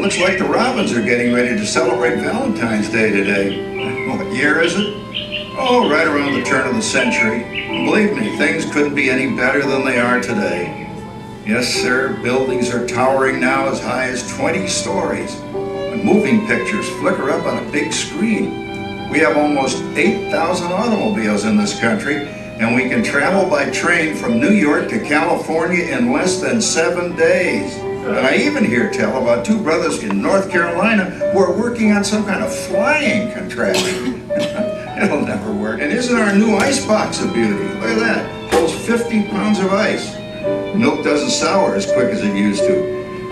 Looks like the Robins are getting ready to celebrate Valentine's Day today. What year is it? Oh, right around the turn of the century. Believe me, things couldn't be any better than they are today. Yes, sir, buildings are towering now as high as 20 stories. And moving pictures flicker up on a big screen. We have almost 8,000 automobiles in this country, and we can travel by train from New York to California in less than 7 days. And I even hear tell about two brothers in North Carolina who are working on some kind of flying contraption. It'll never work. And isn't our new ice box a beauty? Look at that. Holds 50 pounds of ice. Milk doesn't sour as quick as it used to.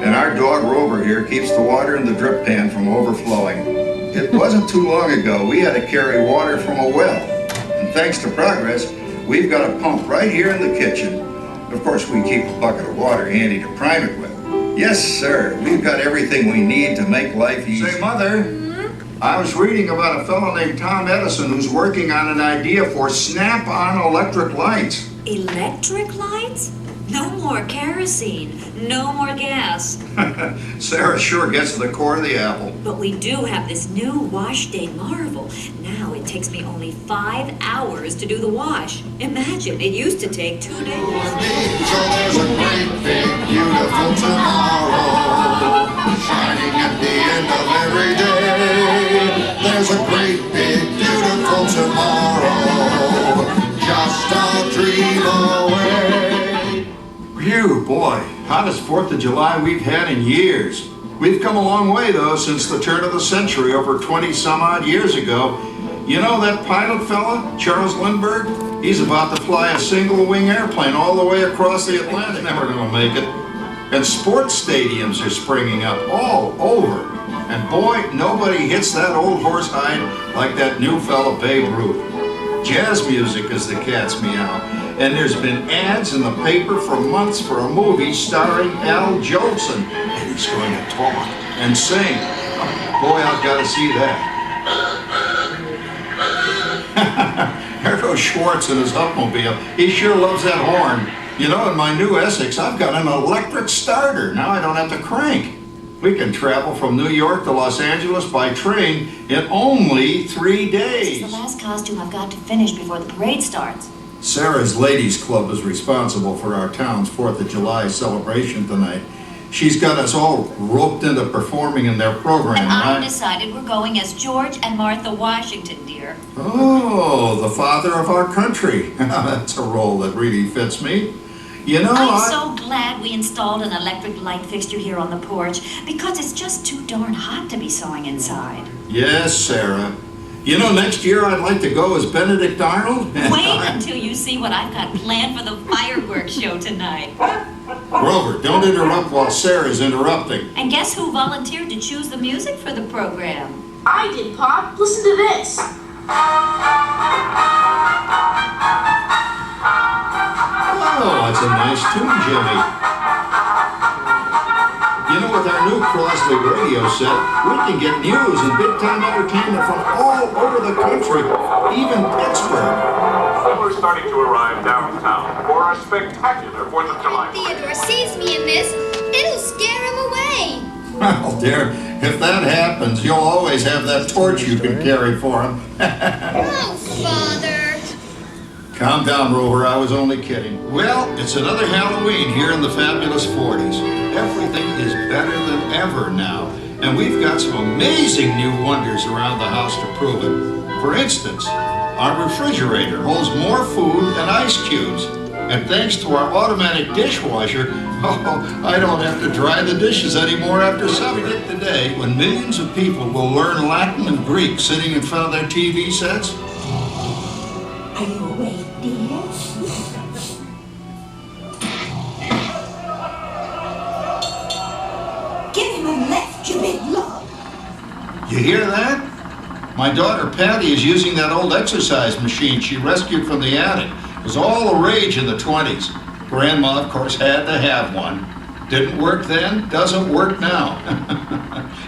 And our dog Rover here keeps the water in the drip pan from overflowing. It wasn't too long ago we had to carry water from a well. And thanks to Progess, we've got a pump right here in the kitchen. Of course, we keep a bucket of water handy to prime it with. Yes, sir. We've got everything we need to make life easy. Say, Mother, I was reading about a fellow named Tom Edison who's working on an idea for snap-on electric lights. Electric lights? No more kerosene, no more gas. Sarah sure gets to the core of the apple. But we do have this new wash day marvel. Now it takes me only 5 hours to do the wash. Imagine, it used to take 2 days. So there's a great big beautiful tomorrow, shining at the end of every day. There's a great big beautiful tomorrow, just a dream away. Phew, boy, hottest 4th of July we've had in years. We've come a long way, though, since the turn of the century, over 20-some-odd years ago. You know that pilot fella, Charles Lindbergh? He's about to fly a single-wing airplane all the way across the Atlantic. Never gonna make it. And sports stadiums are springing up all over. And boy, nobody hits that old horse hide like that new fella Babe Ruth. Jazz music is the cat's meow. And there's been ads in the paper for months for a movie starring Al Jolson. And he's going to talk and sing. Boy, I've got to see that. There goes Schwartz in his Upmobile. He sure loves that horn. You know, in my new Essex, I've got an electric starter. Now I don't have to crank. We can travel from New York to Los Angeles by train in only 3 days. This is the last costume I've got to finish before the parade starts. Sarah's Ladies Club is responsible for our town's 4th of July celebration tonight. She's got us all roped into performing in their program. And I decided we're going as George and Martha Washington, dear. Oh, the father of our country. That's a role that really fits me. You know, I'm so glad we installed an electric light fixture here on the porch because it's just too darn hot to be sewing inside. Yes, Sarah. You know, next year I'd like to go as Benedict Arnold. Wait until you see what I've got planned for the fireworks show tonight. Grover, don't interrupt while Sarah's interrupting. And guess who volunteered to choose the music for the program? I did, Pop. Listen to this. Oh, that's a nice tune, Jimmy. You know, with our new Crosley radio set, we can get news and big-time entertainment from all over the country, even Pittsburgh. We're starting to arrive downtown for a spectacular 4th of July. If Theodore sees me in this, it'll scare him away. Well, dear, if that happens, you'll always have that torch you can carry for him. Oh, Father. Calm down, Rover. I was only kidding. Well, it's another Halloween here in the fabulous 40s. Everything is better than ever now, and we've got some amazing new wonders around the house to prove it. For instance, our refrigerator holds more food and ice cubes. And thanks to our automatic dishwasher, I don't have to dry the dishes anymore after supper. Predict the day when millions of people will learn Latin and Greek sitting in front of their TV sets. Are you awake, dear? Give him a lift, you big love. You hear that? My daughter Patty is using that old exercise machine she rescued from the attic. It was all the rage in the 20s. Grandma, of course, had to have one. Didn't work then, doesn't work now.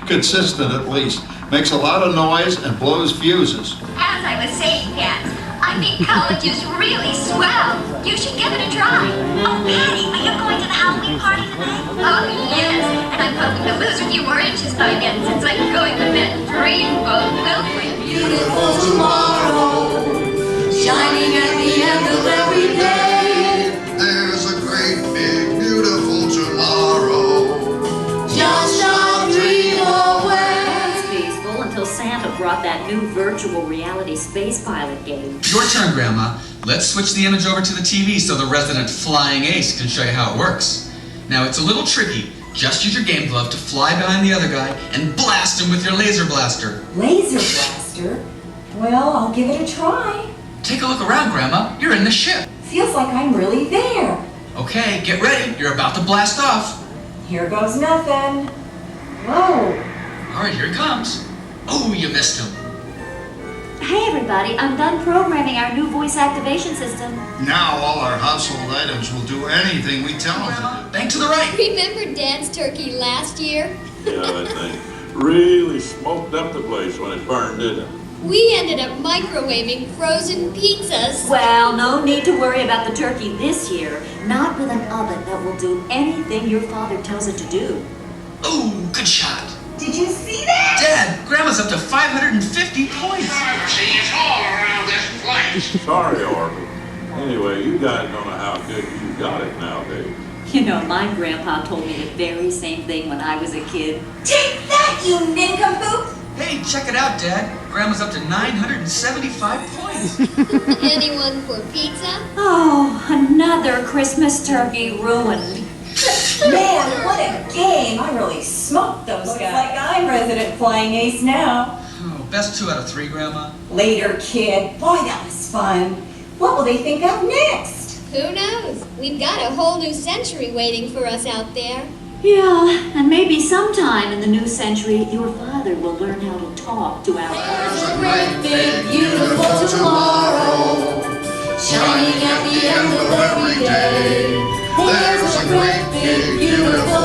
Consistent, at least. Makes a lot of noise and blows fuses. As I was saying, Kat, I think college is really swell. You should give it a try. Oh, Patty, are you going to the Halloween party tonight? Oh, yes. And I'm hoping to lose a few more inches by then since I'm going with that dreamboat Wilfred. Beautiful tomorrow, shining at the end of every day. There's a great big beautiful tomorrow. Just a dream away. It's peaceful until Santa brought that new virtual reality space pilot game. Your turn, Grandma. Let's switch the image over to the TV so the resident flying ace can show you how it works. Now, it's a little tricky. Just use your game glove to fly behind the other guy and blast him with your laser blaster. Laser blaster? Well, I'll give it a try. Take a look around, Grandma. You're in the ship. Feels like I'm really there. Okay, get ready. You're about to blast off. Here goes nothing. Whoa. All right, here he comes. Oh, you missed him. Hey everybody, I'm done programming our new voice activation system. Now all our household items will do anything we tell them to do. Bank to the right. Remember Dad's turkey last year? Yeah, that thing really smoked up the place when it burned, didn't it? We ended up microwaving frozen pizzas. Well, no need to worry about the turkey this year. Not with an oven that will do anything your father tells it to do. Oh, good shot. Did you see that? Dad, Grandma's up to 550 points. It's all around this place. Sorry, Orville. Anyway, you guys don't know how good you got it nowadays. You know, my grandpa told me the very same thing when I was a kid. Take that, you nincompoop! Hey, check it out, Dad. Grandma's up to 975 points. Anyone for pizza? Oh, another Christmas turkey ruined. Man, what a game! I really smoked those guys. Looks like I'm resident flying ace now. Oh, best 2 out of 3, Grandma. Later, kid. Boy, that was fun. What will they think of next? Who knows? We've got a whole new century waiting for us out there. Yeah, and maybe sometime in the new century, your father will learn how to talk to our There's a great big beautiful tomorrow, shining at the end of every day. There's a great big beautiful